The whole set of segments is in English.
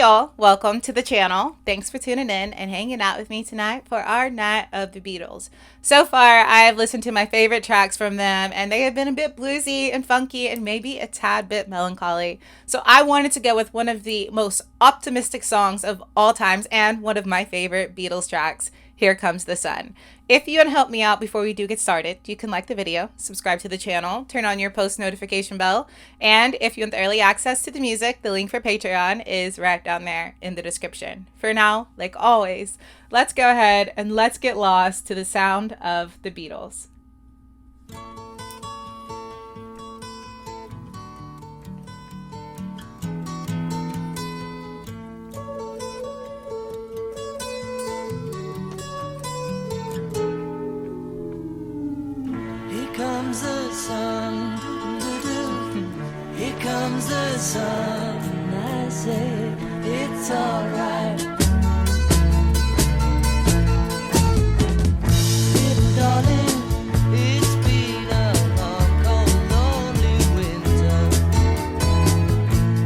y'all, welcome to the channel. Thanks for tuning in and hanging out with me tonight for our night of the Beatles. So far, I've listened to my favorite tracks from them, and they have been a bit bluesy and funky and maybe a tad bit melancholy. So I wanted to go with one of the most optimistic songs of all times and one of my favorite Beatles tracks, Here Comes the Sun. If you want to help me out before we do get started, you can like the video, subscribe to the channel, turn on your post notification bell, and if you want early access to the music, the link for Patreon is right down there in the description. For now, like always, let's go ahead and let's get lost to the sound of the Beatles. Comes the sun, here comes the sun. I say it's alright. Little darling, it's been a long, cold, lonely winter.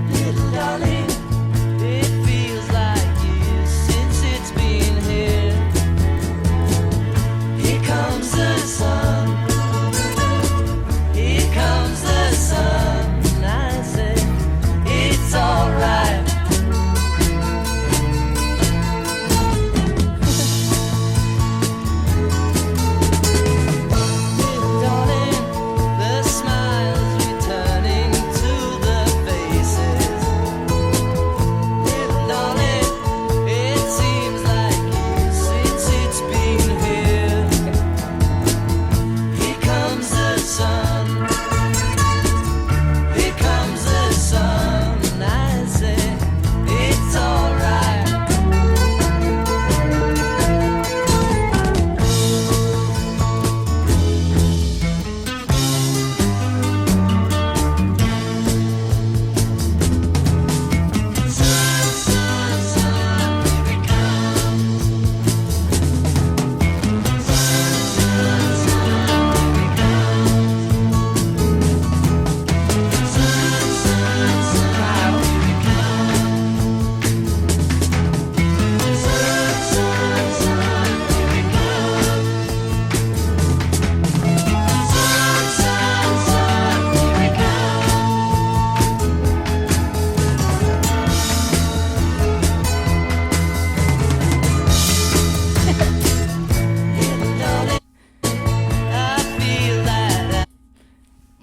Little darling, it feels like years since it's been here. Here comes the sun.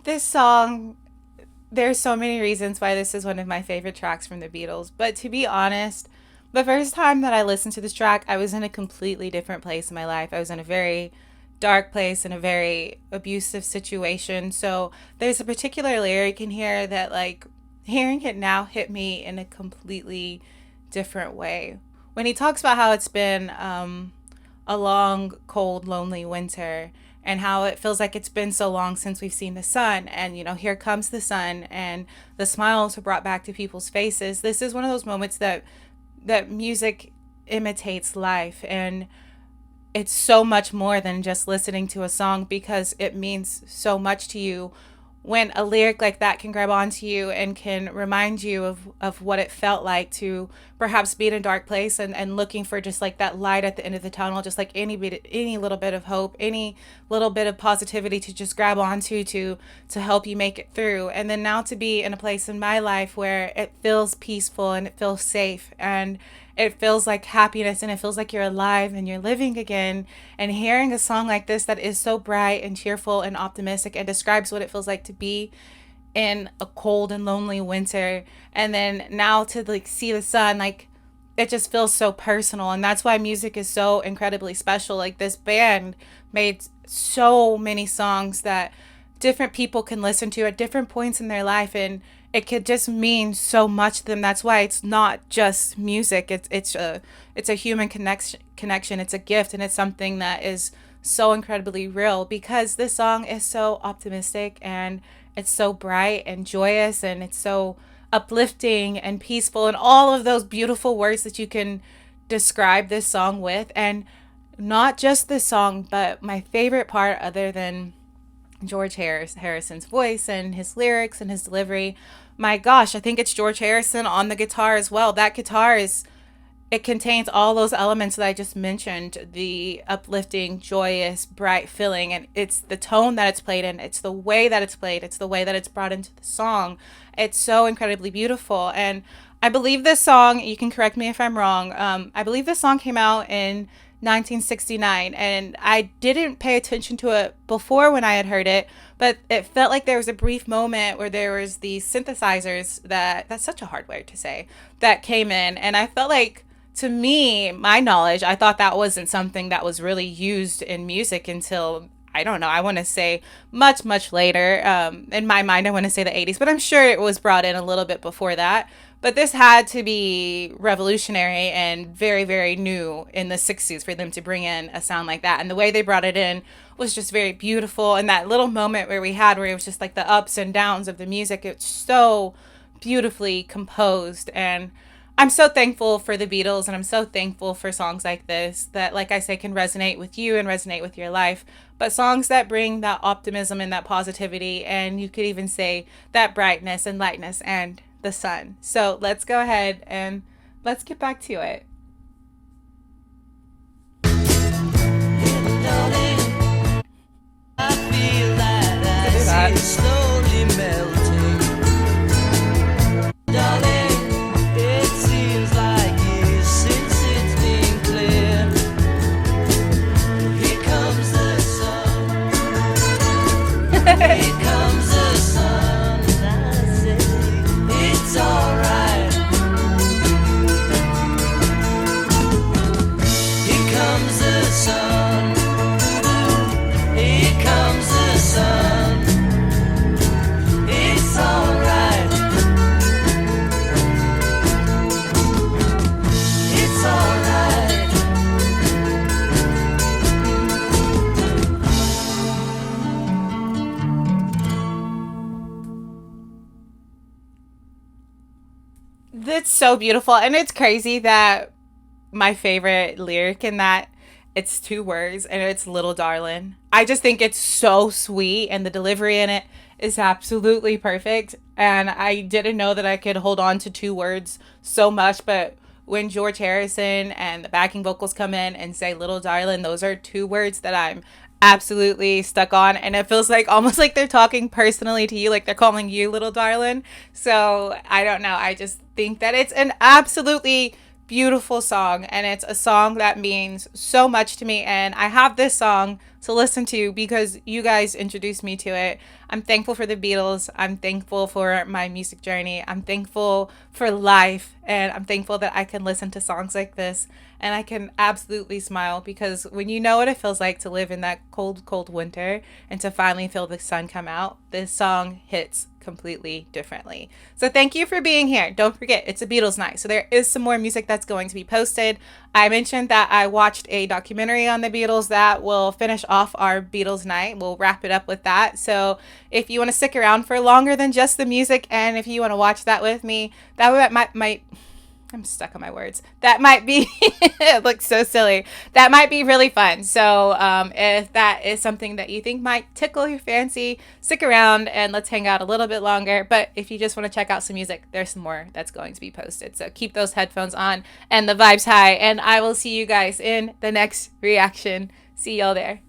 This song, there's so many reasons why this is one of my favorite tracks from the Beatles, but to be honest, the first time that I listened to this track, I was in a completely different place in my life. I was in a very dark place, in a very abusive situation. So there's a particular lyric in here that, like, hearing it now hit me in a completely different way. When he talks about how it's been a long, cold, lonely winter, and how it feels like it's been so long since we've seen the sun, and here comes the sun, and the smiles are brought back to people's faces. This is one of those moments that music imitates life, and it's so much more than just listening to a song, because it means so much to you when a lyric like that can grab onto you and can remind you of what it felt like to perhaps be in a dark place and looking for just like that light at the end of the tunnel, just like any little bit of hope, any little bit of positivity to just grab onto to help you make it through. And then now to be in a place in my life where it feels peaceful and it feels safe and it feels like happiness and it feels like you're alive and you're living again, and hearing a song like this that is so bright and cheerful and optimistic and describes what it feels like to be in a cold and lonely winter, and then now to like see the sun, like it just feels so personal. And that's why music is so incredibly special. Like, this band made so many songs that different people can listen to at different points in their life, and it could just mean so much to them. That's why it's not just music. It's a human connection. It's a gift, and it's something that is so incredibly real, because this song is so optimistic and it's so bright and joyous and it's so uplifting and peaceful and all of those beautiful words that you can describe this song with. And not just this song, but my favorite part, other than George Harrison's voice and his lyrics and his delivery, my gosh, I think it's George Harrison on the guitar as well. That guitar is, it contains all those elements that I just mentioned, the uplifting, joyous, bright feeling. And it's the tone that it's played in, it's the way that it's played, it's the way that it's brought into the song. It's so incredibly beautiful. And I believe this song, you can correct me if I'm wrong, I believe this song came out in 1969, and I didn't pay attention to it before when I had heard it, but it felt like there was a brief moment where there was these synthesizers, that's such a hard word to say, that came in, and I felt like, to me, my knowledge, I thought that wasn't something that was really used in music until, I don't know, I want to say much, much later. In my mind, I want to say the 80s, but I'm sure it was brought in a little bit before that. But this had to be revolutionary and very, very new in the 60s for them to bring in a sound like that. And the way they brought it in was just very beautiful. And that little moment where we had, where it was just like the ups and downs of the music, it's so beautifully composed. And I'm so thankful for the Beatles, and I'm so thankful for songs like this that, like I say, can resonate with you and resonate with your life. But songs that bring that optimism and that positivity, and you could even say that brightness and lightness and the sun. So let's go ahead and let's get back to it. Darling, I feel To that do ice that. is slowly melting. Darling, it seems like years since it's been clear. Here comes the sun. Here comes the sun. I say it's alright. Here comes the sun. Here comes the sun. It's alright. It's alright. That's so beautiful. And it's crazy that my favorite lyric in that, it's two words, and it's little darling. I just think it's so sweet, and the delivery in it is absolutely perfect. And I didn't know that I could hold on to two words so much, but when George Harrison and the backing vocals come in and say little darling, those are two words that I'm absolutely stuck on, and it feels like almost like they're talking personally to you, like they're calling you little darling. So I don't know, I just think that it's an absolutely beautiful song, and it's a song that means so much to me, and I have this song to listen to because you guys introduced me to it. I'm thankful for the Beatles, I'm thankful for my music journey, I'm thankful for life, and I'm thankful that I can listen to songs like this and I can absolutely smile, because when you know what it feels like to live in that cold, cold winter and to finally feel the sun come out, this song hits completely differently. So thank you for being here. Don't forget, it's a Beatles night. So there is some more music that's going to be posted. I mentioned that I watched a documentary on the Beatles that will finish off our Beatles night. We'll wrap it up with that. So if you want to stick around for longer than just the music, and if you want to watch that with me, that might I'm stuck on my words. That might be, it looks so silly. That might be really fun. So if that is something that you think might tickle your fancy, stick around and let's hang out a little bit longer. But if you just want to check out some music, there's some more that's going to be posted. So keep those headphones on and the vibes high. And I will see you guys in the next reaction. See y'all there.